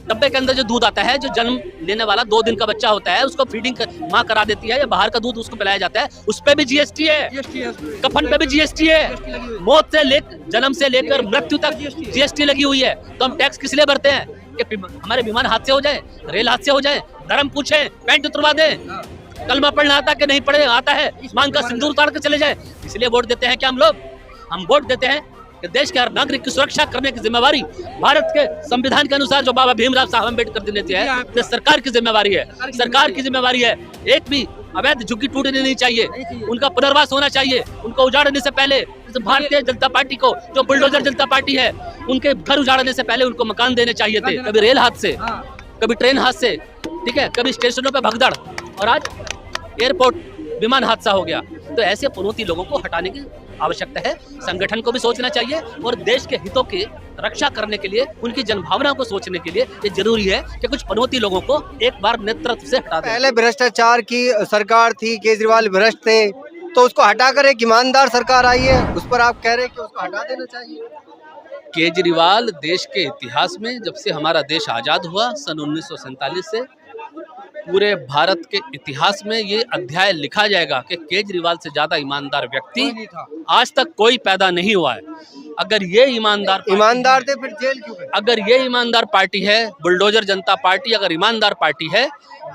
डब्बे के अंदर जो दूध आता है, जो जन्म लेने वाला 2 दिन का बच्चा होता है, उसको फीडिंग माँ करा देती है या बाहर का दूध उसको पिलाया जाता है, उस पे भी जीएसटी है। कफन पे भी जीएसटी है। मौत से लेकर जन्म से लेकर मृत्यु तक जीएसटी लगी हुई है। तो हम टैक्स किस लिए भरते हैं कि हमारे विमान हादसे हो जाए, रेल हादसे हो जाए, धर्म पूछे, पैंट उतरवा दे, कलमा पढ़ना आता कि नहीं पढ़े आता है, मांग का सिंदूर उतार के चले जाए। इसलिए वोट देते हैं क्या हम लोग? हम वोट देते हैं कि देश के हर नागरिक की सुरक्षा करने की जिम्मेवारी भारत के संविधान के अनुसार जो बाबा भीमराव साहब अम्बेडकर ने दिया है, तो सरकार की जिम्मेवारी है। सरकार की जिम्मेवारी है। एक भी अवैध झुग्गी टूटनी नहीं चाहिए, उनका पुनर्वास होना चाहिए। उनको उजाड़ने से पहले भारतीय जनता पार्टी को, जो बुलडोजर जनता पार्टी है, उनके घर उजाड़ने से पहले उनको मकान देने चाहिए थे। कभी रेल हादसे, कभी ट्रेन हादसे, ठीक है, कभी स्टेशनों पे भगदड़, और आज एयरपोर्ट विमान हादसा हो गया। तो ऐसे पनौती लोगों को हटाने की आवश्यकता है। संगठन को भी सोचना चाहिए और देश के हितों की रक्षा करने के लिए, उनकी जनभावना को सोचने के लिए ये जरूरी है कि कुछ पनौती लोगों को एक बार नेतृत्व से हटा दें। पहले भ्रष्टाचार की सरकार थी, केजरीवाल भ्रष्ट थे, तो उसको हटाकर एक ईमानदार सरकार आई है, उस पर आप कह रहे हैं कि उसको हटा देना चाहिए। केजरीवाल देश के इतिहास में, जब से हमारा देश आज़ाद हुआ सन 1947 से, पूरे भारत के इतिहास में ये अध्याय लिखा जाएगा कि केजरीवाल से ज्यादा ईमानदार व्यक्ति आज तक कोई पैदा नहीं हुआ है। अगर ये ईमानदार थे फिर जेल क्यों गए? अगर ये ईमानदार पार्टी है, बुलडोजर जनता पार्टी अगर ईमानदार पार्टी है,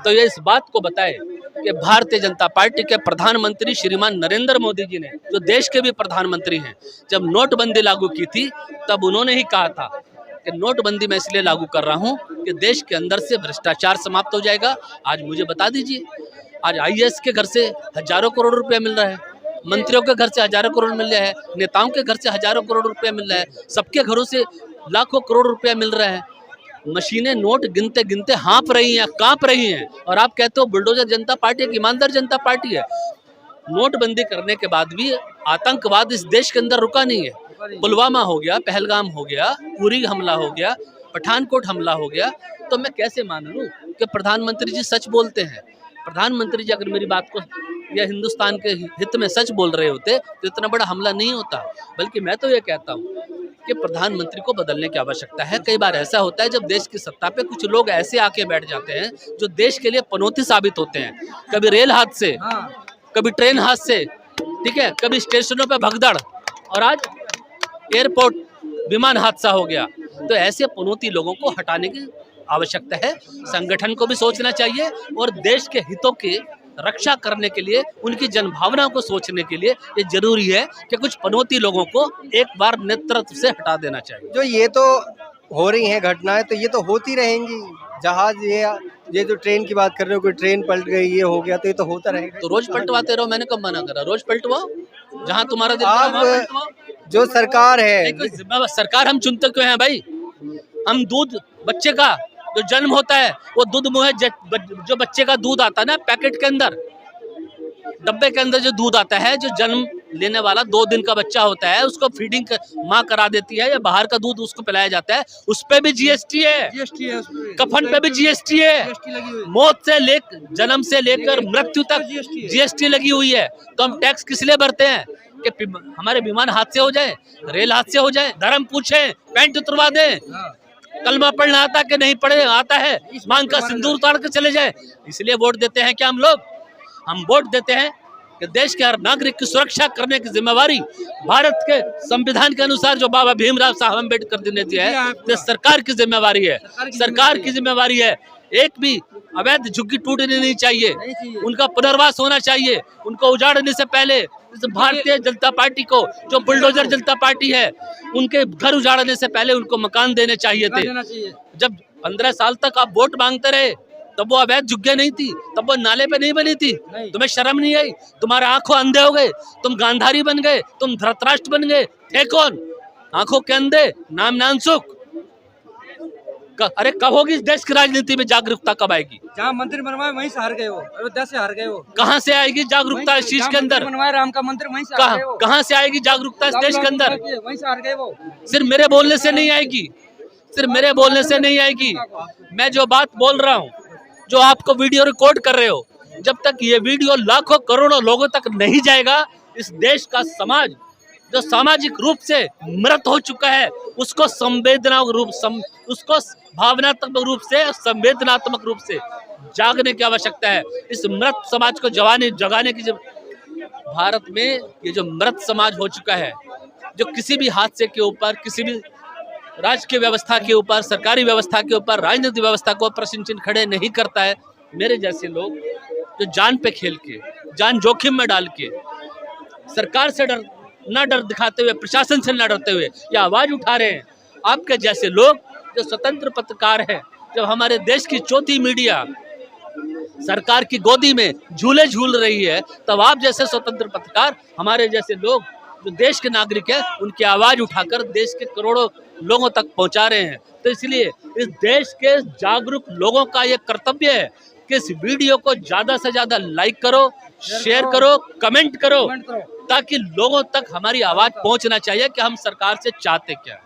तो ये इस बात को बताए कि भारतीय जनता पार्टी के प्रधानमंत्री श्रीमान नरेंद्र मोदी जी ने, जो देश के भी प्रधानमंत्री हैं, जब नोटबंदी लागू की थी तब उन्होंने ही कहा था कि नोटबंदी मैं इसलिए लागू कर रहा हूं कि देश के अंदर से भ्रष्टाचार समाप्त हो जाएगा। आज मुझे बता दीजिए, आज आईएएस के घर से हजारों करोड़ रुपया मिल रहा है, मंत्रियों के घर से हजारों करोड़ मिल रहा है, नेताओं के घर से हजारों करोड़ रुपया मिल रहा है, सबके घरों से लाखों करोड़ रुपया मिल रहा है। मशीनें नोट गिनते गिनते हाँप रही हैं, कांप रही हैं, और आप कहते हो बुलडोजर जनता पार्टी एक ईमानदार जनता पार्टी है। नोटबंदी करने के बाद भी आतंकवाद इस देश के अंदर रुका नहीं है। पुलवामा हो गया, पहलगाम हो गया, उरी हमला हो गया, पठानकोट हमला हो गया। तो मैं कैसे मान लूं कि प्रधानमंत्री जी सच बोलते हैं? प्रधानमंत्री जी अगर मेरी बात को या हिंदुस्तान के हित में सच बोल रहे होते तो इतना बड़ा हमला नहीं होता। बल्कि मैं तो ये कहता हूँ कि प्रधानमंत्री को बदलने की आवश्यकता है। कई बार ऐसा होता है जब देश की सत्ता पे कुछ लोग ऐसे आके बैठ जाते हैं जो देश के लिए पनौती साबित होते हैं। कभी रेल हादसे, कभी ट्रेन हादसे, ठीक है, कभी स्टेशनों पे भगदड़, और आज एयरपोर्ट विमान हादसा हो गया। तो ऐसे पनौती लोगों को हटाने की आवश्यकता है। संगठन को भी सोचना चाहिए और देश के हितों की रक्षा करने के लिए, उनकी जनभावना को सोचने के लिए ये जरूरी है कि कुछ पनौती लोगों को एक बार नेतृत्व से हटा देना चाहिए। जो ये तो हो रही हैं घटनाएं, तो ये तो होती रहेंगी। जहाज ये जो ट्रेन की बात कर रहे हो, कोई ट्रेन पलट गई, ये हो गया, तो ये तो होता रहेगा। तो रोज पलटवाते रहो, मैंने कब मना करा? रोज पलटवाओ, जहाँ तुम्हारा दिल आप जो सरकार है, सरकार हम चुनते क्यों हैं भाई? हम दूध बच्चे का जो जन्म होता है, वो दूध मुँह जो बच्चे का दूध आता है ना पैकेट के अंदर, डब्बे के अंदर जो दूध आता है, जो जन्म लेने वाला 2 दिन का बच्चा होता है, उसको फीडिंग माँ करा देती है या बाहर का दूध उसको पिलाया जाता है, उस पे भी जीएसटी है। कफन पे भी जीएसटी है। मौत से लेकर जन्म से लेकर मृत्यु तक जीएसटी लगी हुई है। तो हम टैक्स किस लिए भरते हैं कि हमारे विमान हादसे हो जाए, रेल हादसे हो जाए, धर्म पूछे, पैंट उतरवा दे, कलमा पढ़ना आता कि नहीं पढ़े आता है, मांग का सिंदूर उतार के चले जाए। इसलिए वोट देते हैं क्या हम लोग? हम वोट देते हैं कि देश के हर नागरिक की सुरक्षा करने की जिम्मेवारी भारत के संविधान के अनुसार जो बाबा भीमराव साहब अम्बेडकर ने दिया है, तो सरकार की जिम्मेवारी है। सरकार की जिम्मेवारी है। एक भी अवैध झुग्गी टूटनी नहीं चाहिए, उनका पुनर्वास होना चाहिए। उनको उजाड़ने से पहले भारतीय जनता पार्टी को, जो बुलडोजर जनता पार्टी है, उनके घर उजाड़ने से पहले उनको मकान देने चाहिए थे। जब 15 साल तक आप वोट मांगते रहे तब वो अवैध झुग्गियां नहीं थी, तब वो नाले पे नहीं बनी थी। तुम्हें शर्म नहीं आई? तुम्हारे आंखों अंधे हो गए, तुम गांधारी बन गए, तुम धृतराष्ट्र बन गए। थे कौन? आंखों के अंधे, नाम नानसुख। अरे कब होगी इस देश की राजनीति में जागरूकता? कब आएगी? जहाँ मंदिर बनवाए वहीं से हार गए वो, अयोध्या से हार गए वो। कहाँ से आएगी जागरूकता इस चीज के अंदर? बनवाए राम का मंदिर, वहीं से हार गए वो। कहाँ से आएगी जागरूकता इस देश के अंदर? वहीं से हार गए वो। सिर्फ मेरे बोलने से नहीं आएगी, सिर्फ मेरे बोलने से नहीं आएगी। मैं जो बात बोल रहा हूँ, जो आपको वीडियो रिकॉर्ड कर रहे हो, जब तक ये वीडियो लाखों करोड़ों लोगों तक नहीं जाएगा, इस देश का समाज जो सामाजिक रूप से मृत हो चुका है, उसको संवेदना रूप उसको भावनात्मक रूप से, संवेदनात्मक रूप से जागने की आवश्यकता है। इस मृत समाज को जगाने की जब भारत में ये जो मृत समाज हो चुका है, जो किसी भी हादसे के ऊपर, किसी भी राजकीय व्यवस्था के ऊपर, सरकारी व्यवस्था के ऊपर, राजनीतिक व्यवस्था को प्रश्न चिन्ह खड़े नहीं करता है, मेरे जैसे लोग जो जान पे खेल के, जान जोखिम में डाल के, सरकार से डर दिखाते हुए, प्रशासन से न डरते हुए ये आवाज उठा रहे हैं। आपके जैसे लोग जो स्वतंत्र पत्रकार हैं, जब हमारे देश की चौथी मीडिया सरकार की गोदी में झूले झूल रही है, तब आप जैसे स्वतंत्र पत्रकार, हमारे जैसे लोग जो देश के नागरिक हैं, उनकी आवाज उठाकर देश के करोड़ों लोगों तक पहुंचा रहे हैं। तो इसलिए इस देश के जागरूक लोगों का ये कर्तव्य है कि इस वीडियो को ज्यादा से ज्यादा लाइक करो, शेयर करो, कमेंट करो, ताकि लोगों तक हमारी आवाज पहुंचना चाहिए कि हम सरकार से चाहते क्या।